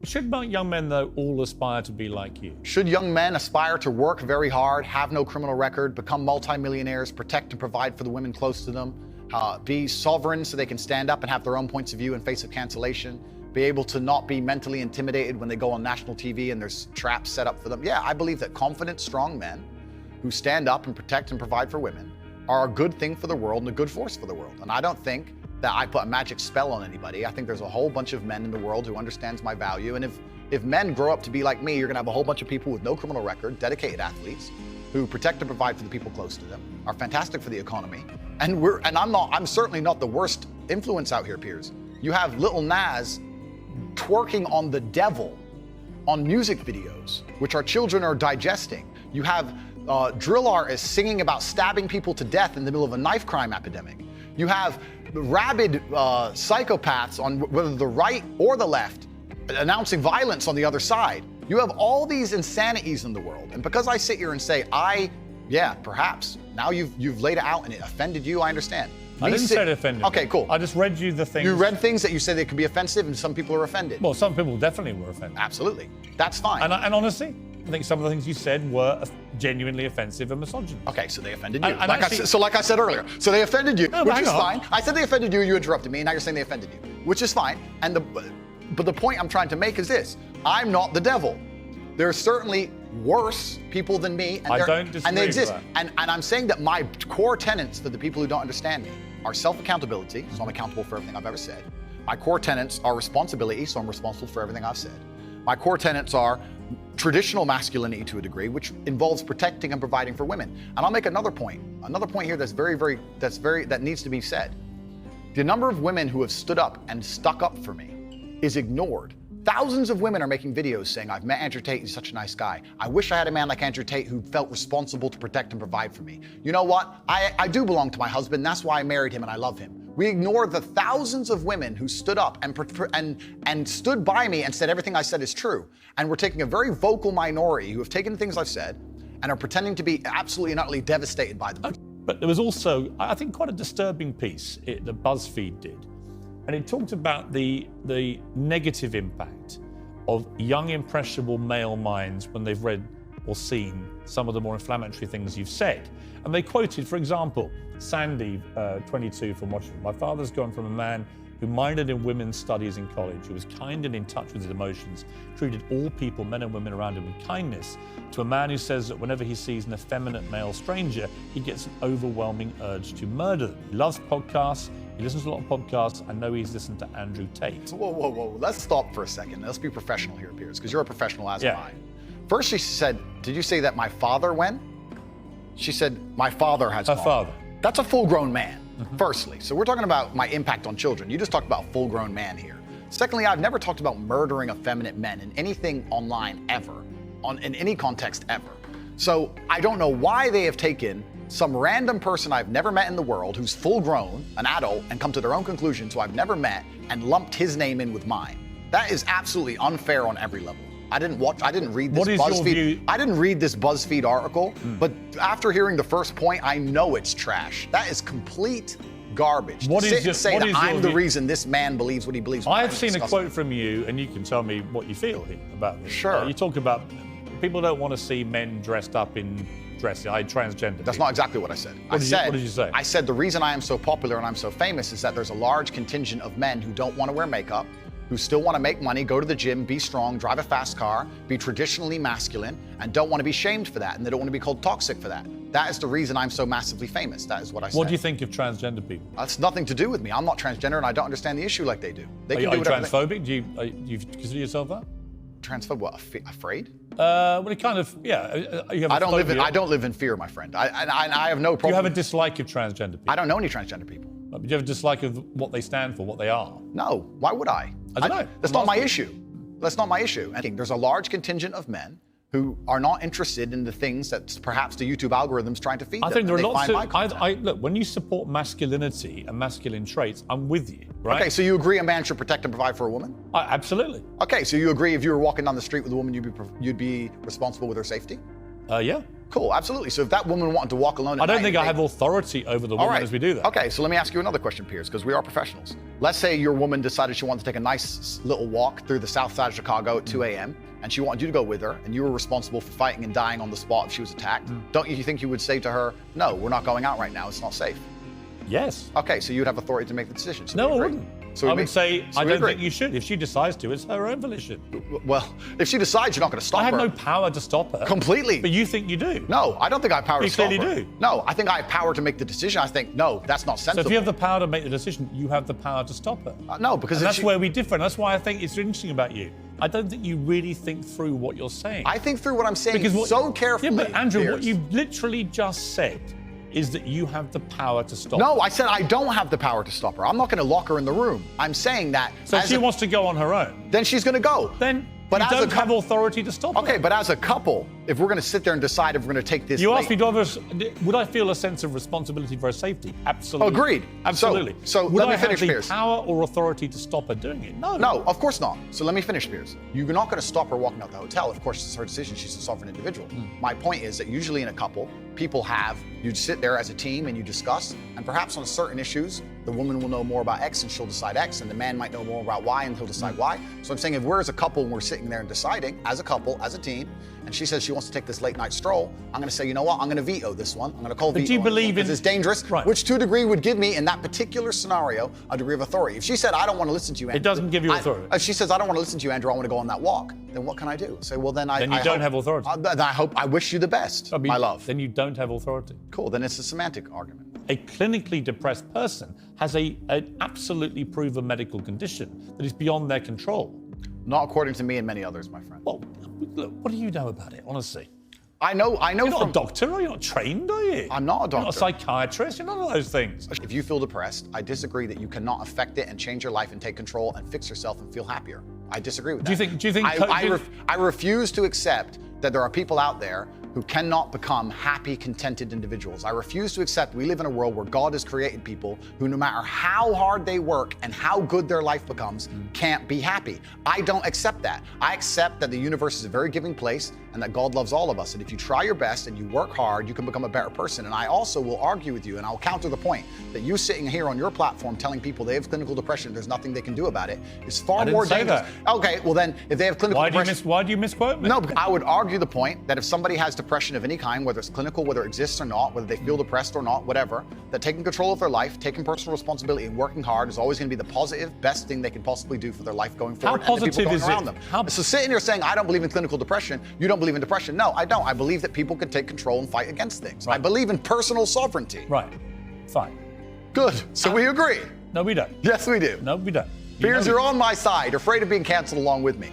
Should young men, though, all aspire to be like you? Should young men aspire to work very hard, have no criminal record, become multimillionaires, protect and provide for the women close to them, be sovereign so they can stand up and have their own points of view in face of cancellation, be able to not be mentally intimidated when they go on national TV and there's traps set up for them? Yeah, I believe that confident, strong men who stand up and protect and provide for women are a good thing for the world and a good force for the world. And I don't think that I put a magic spell on anybody. I think there's a whole bunch of men in the world who understands my value. And if men grow up to be like me, you're gonna have a whole bunch of people with no criminal record, dedicated athletes, who protect and provide for the people close to them, are fantastic for the economy. And I'm certainly not the worst influence out here, Piers. You have Lil Nas twerking on the devil on music videos, which our children are digesting. You have drill artists singing about stabbing people to death in the middle of a knife crime epidemic. You have rabid psychopaths on whether the right or the left announcing violence on the other side. You have all these insanities in the world. And because I sit here and say, yeah, perhaps, now you've laid it out and it offended you, I understand. I didn't say it offended. Okay, cool. I just read you the things. You read things that you said they could be offensive and some people are offended. Well, some people definitely were offended. Absolutely. That's fine. And honestly, I think some of the things you said were genuinely offensive and misogynist. Okay, so they offended you. Like I said earlier, so they offended you, which is fine. I said they offended you, you interrupted me, and now you're saying they offended you, which is fine. But the point I'm trying to make is this: I'm not the devil. There are certainly worse people than me, and I don't disagree and they exist. With that. And I'm saying that my core tenets for the people who don't understand me are self-accountability, so I'm accountable for everything I've ever said. My core tenets are responsibility, so I'm responsible for everything I've said. My core tenets are traditional masculinity to a degree, which involves protecting and providing for women. And I'll make another point here that needs to be said. The number of women who have stood up and stuck up for me is ignored. Thousands of women are making videos saying, I've met Andrew Tate, he's such a nice guy. I wish I had a man like Andrew Tate who felt responsible to protect and provide for me. You know what? I do belong to my husband, that's why I married him and I love him. We ignore the thousands of women who stood up and stood by me and said everything I said is true. And we're taking a very vocal minority who have taken things I've said and are pretending to be absolutely and utterly devastated by them. But there was also, I think, quite a disturbing piece that BuzzFeed did. And it talked about the negative impact of young, impressionable male minds when they've read or seen some of the more inflammatory things you've said. And they quoted, for example, Sandy, 22, from Washington. My father's gone from a man who minored in women's studies in college, who was kind and in touch with his emotions, treated all people, men and women around him, with kindness, to a man who says that whenever he sees an effeminate male stranger, he gets an overwhelming urge to murder them. He loves podcasts. He listens to a lot of podcasts. I know he's listened to Andrew Tate. Whoa. Let's stop for a second. Let's be professional here, Piers, because you're a professional as am I. First she said, did you say that my father went? She said, my father has gone. Her father. That's a full-grown man, firstly. So we're talking about my impact on children. You just talked about full-grown man here. Secondly, I've never talked about murdering effeminate men in anything online ever, in any context ever. So I don't know why they have taken some random person I've never met in the world who's full-grown, an adult, and come to their own conclusions who I've never met and lumped his name in with mine. That is absolutely unfair on every level. I didn't read this BuzzFeed. I didn't read this BuzzFeed article, but after hearing the first point, I know it's trash. That is complete garbage. I'm the reason this man believes what he believes. I have seen a quote from you, and you can tell me what you feel about this. Sure. You talk about people don't want to see men dressed up in dresses, transgender. That's not exactly what I said. What did you say? I said the reason I am so popular and I'm so famous is that there's a large contingent of men who don't want to wear makeup, who still want to make money, go to the gym, be strong, drive a fast car, be traditionally masculine, and don't want to be shamed for that, and they don't want to be called toxic for that. That is the reason I'm so massively famous. That is what I said. What do you think of transgender people? That's nothing to do with me. I'm not transgender, and I don't understand the issue like they do. Are you transphobic? Do you consider yourself that? Transphobic? What? Afraid? Well, it kind of, yeah. You have I don't live in fear, my friend. I have no problem. Do you have a dislike of transgender people? I don't know any transgender people. Do you have a dislike of what they stand for, what they are? No. Why would I? I don't know. That's not my issue. That's not my issue. I think there's a large contingent of men who are not interested in the things that perhaps the YouTube algorithm's trying to feed them. I think there are lots of... Look, when you support masculinity and masculine traits, I'm with you, right? Okay, so you agree a man should protect and provide for a woman? Absolutely. Okay, so you agree if you were walking down the street with a woman, you'd be responsible with her safety? Yeah. Cool, absolutely. So if that woman wanted to walk alone at I don't night think and I have authority over the woman as we do that. Okay, so let me ask you another question, Piers, because we are professionals. Let's say your woman decided she wanted to take a nice little walk through the south side of Chicago at 2 a.m., and she wanted you to go with her, and you were responsible for fighting and dying on the spot if she was attacked. Don't you think you would say to her, no, we're not going out right now, it's not safe? Yes. Okay, so you'd have authority to make the decision. So No, I wouldn't. So I would say, so I we don't agree. think you should. If she decides to, it's her own volition. Well, if she decides, you're not going to stop I her. have no power to stop her. Completely. But you think you do. No, I don't think I have power You to stop her. clearly do. No, I think I have power to make the decision. I think, no, that's not So sensible. if you have the power to make the decision, you have the power to stop her. No, because And if that's she- where we differ. And that's why I think it's interesting about you. I don't think you really think through what you're saying. I think through what I'm saying Because what- so carefully. Yeah, but Andrew, what Piers. you literally just said is that you have the power to stop her. No, I said I don't have the power to stop her. I'm not going to lock her in the room. I'm saying that. So if as she a- wants to go on her own, then she's going to go. then But you as a don't have authority to stop Okay, her. but as a couple, if we're going to sit there and decide if we're going to take this. You asked me, would I feel a sense of responsibility for her safety? Absolutely. Agreed. Absolutely. So would let me I finish, have the Piers. power or authority to stop her doing it? No. No, of course not. So let me finish, Piers. You're not going to stop her walking out the hotel. Of course, it's her decision. She's a sovereign individual. My point is that usually in a couple, you sit there as a team and you discuss, and perhaps on certain issues, the woman will know more about X and she'll decide X, and the man might know more about Y and he'll decide Y. So I'm saying if we're as a couple and we're sitting there and deciding, as a couple, as a team, and she says she wants to take this late night stroll, I'm going to say, you know what, I'm going to veto this one. I'm going to call veto. do you believe because in- it's dangerous, Right. which to a degree would give me, in that particular scenario, a degree of authority. If she said, I don't want to listen to you, Andrew. It doesn't give you authority. If she says, I don't want to listen to you, Andrew, I want to go on that walk, then what can I do? Say, well, then Then you don't have authority. I wish you the best, my love. Then you don't have authority. Cool, then it's a semantic argument. A clinically depressed person has an absolutely proven medical condition that is beyond their control. Not according to me and many others, my friend. Well, look, what do you know about it, honestly? I know You're not from... a doctor, are you not trained, are you? I'm not a doctor. You're not a psychiatrist, you're none of those things. If you feel depressed, I disagree that you cannot affect it and change your life and take control and fix yourself and feel happier. I disagree with that. Do you think I refuse to accept that there are people out there who cannot become happy, contented individuals. I refuse to accept we live in a world where God has created people who, no matter how hard they work and how good their life becomes, can't be happy. I don't accept that. I accept that the universe is a very giving place and that God loves all of us. And if you try your best and you work hard, you can become a better person. And I also will argue with you, and I'll counter the point that you sitting here on your platform telling people they have clinical depression, there's nothing they can do about it, is far more dangerous. Okay, well then, if they have clinical depression... Why do you misquote me? No, I would argue the point that if somebody has depression of any kind, whether it's clinical, whether it exists or not, whether they feel depressed or not, whatever, that taking control of their life, taking personal responsibility and working hard is always going to be the positive, best thing they can possibly do for their life going forward. How and the people positive going is around it? them. So sitting here saying, I don't believe in clinical depression, you don't believe in depression. No, I don't. I believe that people can take control and fight against things. Right. I believe in personal sovereignty. Right. Fine. Good. So we agree. No, we don't. Yes, we do. No, we don't. Piers, you're on my side, afraid of being canceled along with me.